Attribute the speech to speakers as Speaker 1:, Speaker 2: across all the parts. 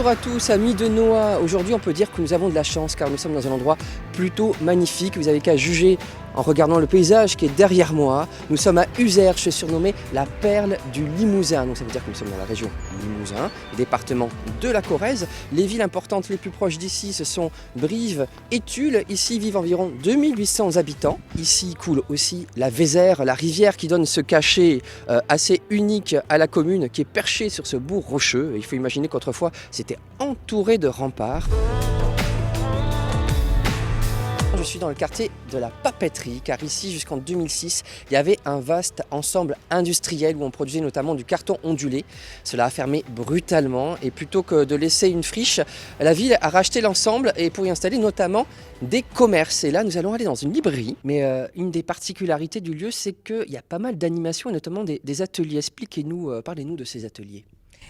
Speaker 1: Bonjour à tous, amis de Noah. Aujourd'hui, on peut dire que nous avons de la chance car nous sommes dans un endroit plutôt magnifique. Vous avez qu'à juger en regardant le paysage qui est derrière moi. Nous sommes à Uzerche, surnommée la perle du Limousin. Donc ça veut dire que nous sommes dans la région du Limousin, département de la Corrèze. Les villes importantes les plus proches d'ici, ce sont Brive et Tulle. Ici vivent environ 2800 habitants. Ici coule aussi la Vézère, la rivière qui donne ce cachet assez unique à la commune qui est perchée sur ce bourg rocheux. Il faut imaginer qu'autrefois c'était entouré de remparts. Je suis dans le quartier de la papeterie car ici jusqu'en 2006 il y avait un vaste ensemble industriel où on produisait notamment du carton ondulé. Cela a fermé brutalement et plutôt que de laisser une friche, la ville a racheté l'ensemble et pour y installer notamment des commerces. Et là nous allons aller dans une librairie, mais une des particularités du lieu c'est qu'il y a pas mal d'animations et notamment des ateliers. Expliquez-nous, parlez-nous de ces ateliers.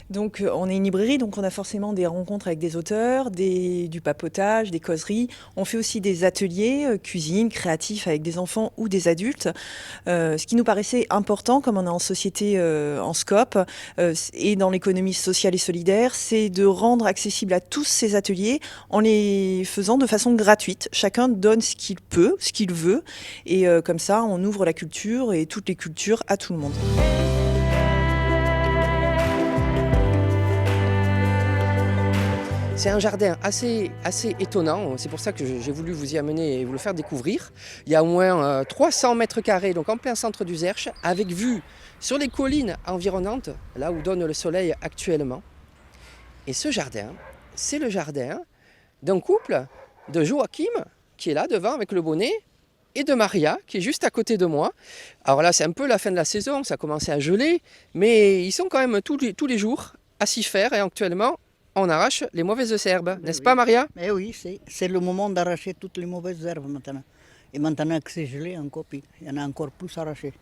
Speaker 2: Donc on est une librairie, donc on a forcément des rencontres avec des auteurs, du papotage, des causeries. On fait aussi des ateliers cuisine, créatifs avec des enfants ou des adultes. Ce qui nous paraissait important, comme on est en société en SCOP et dans l'économie sociale et solidaire, c'est de rendre accessible à tous ces ateliers en les faisant de façon gratuite. Chacun donne ce qu'il peut, ce qu'il veut, et comme ça on ouvre la culture et toutes les cultures à tout le monde.
Speaker 1: C'est un jardin assez étonnant, c'est pour ça que j'ai voulu vous y amener et vous le faire découvrir. Il y a au moins 300 mètres carrés, donc en plein centre d'Uzerche, avec vue sur les collines environnantes, là où donne le soleil actuellement. Et ce jardin, c'est le jardin d'un couple de Joachim, qui est là devant avec le bonnet, et de Maria, qui est juste à côté de moi. Alors là, c'est un peu la fin de la saison, ça a commencé à geler, mais ils sont quand même tous les jours à s'y faire, et actuellement, on arrache les mauvaises herbes, n'est-ce pas Maria?
Speaker 3: Mais oui, c'est le moment d'arracher toutes les mauvaises herbes maintenant. Et maintenant que c'est gelé encore, il y en a encore plus arrachées.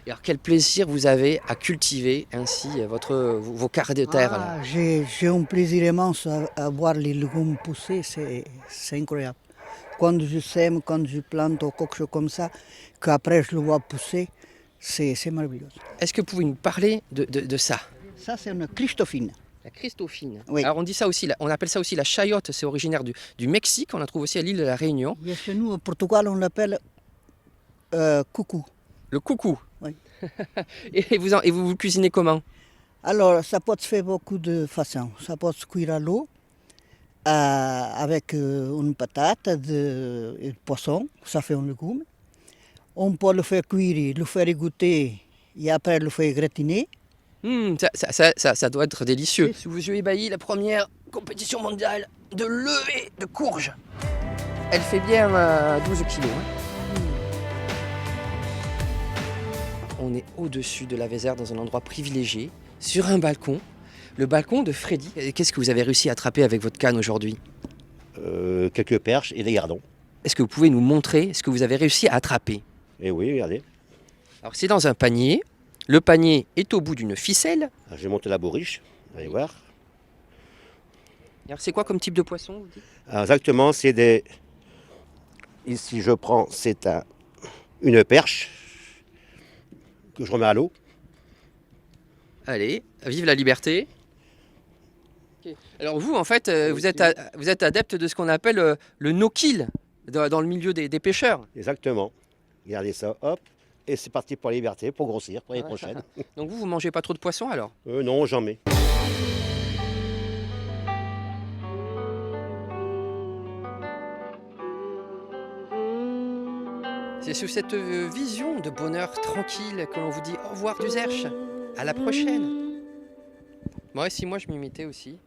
Speaker 1: Et alors quel plaisir vous avez à cultiver ainsi vos carrés de terre là.
Speaker 3: J'ai un plaisir immense à voir les légumes pousser, c'est incroyable. Quand je sème, quand je plante ou quelque chose comme ça, qu'après je le vois pousser, c'est merveilleux.
Speaker 1: Est-ce que vous pouvez nous parler de ça?
Speaker 3: Ça c'est une Christophine.
Speaker 1: La Christophine.
Speaker 3: Oui.
Speaker 1: Alors on dit ça aussi, on appelle ça aussi la chayotte, c'est originaire du Mexique, on la trouve aussi à l'île de la Réunion.
Speaker 3: Et chez nous au Portugal on l'appelle coucou.
Speaker 1: Le coucou.
Speaker 3: Oui.
Speaker 1: et vous le cuisinez comment?
Speaker 3: Alors ça peut se faire beaucoup de façons. Ça peut se cuire à l'eau avec une patate, du poisson, ça fait un légume. On peut le faire cuire, le faire égoutter et après le faire gratiner.
Speaker 1: Ça doit être délicieux. Sous vos yeux ébahis, la première compétition mondiale de levée de courge. Elle fait bien 12 kilos. On est au-dessus de la Vézère dans un endroit privilégié, sur un balcon, le balcon de Freddy. Qu'est-ce que vous avez réussi à attraper avec votre canne aujourd'hui?
Speaker 4: Quelques perches et des gardons.
Speaker 1: Est-ce que vous pouvez nous montrer ce que vous avez réussi à attraper?
Speaker 4: Et oui, regardez.
Speaker 1: Alors c'est dans un panier. Le panier est au bout d'une ficelle.
Speaker 4: J'ai monté la bourriche, allez voir.
Speaker 1: Alors c'est quoi comme type de poisson vous dites?
Speaker 4: Alors, exactement, c'est des... Ici, je prends, une perche que je remets à l'eau.
Speaker 1: Allez, vive la liberté. Okay. Alors vous, en fait, vous êtes adepte de ce qu'on appelle le no-kill dans le milieu des pêcheurs.
Speaker 4: Exactement. Regardez ça, hop. Et c'est parti pour la liberté, pour grossir, pour l'année prochaine.
Speaker 1: Donc vous mangez pas trop de poissons alors?
Speaker 4: Non, j'en mets.
Speaker 1: C'est sur cette vision de bonheur tranquille que l'on vous dit au revoir d'Uzerche. À la prochaine. Moi, si moi je m'y mettais aussi.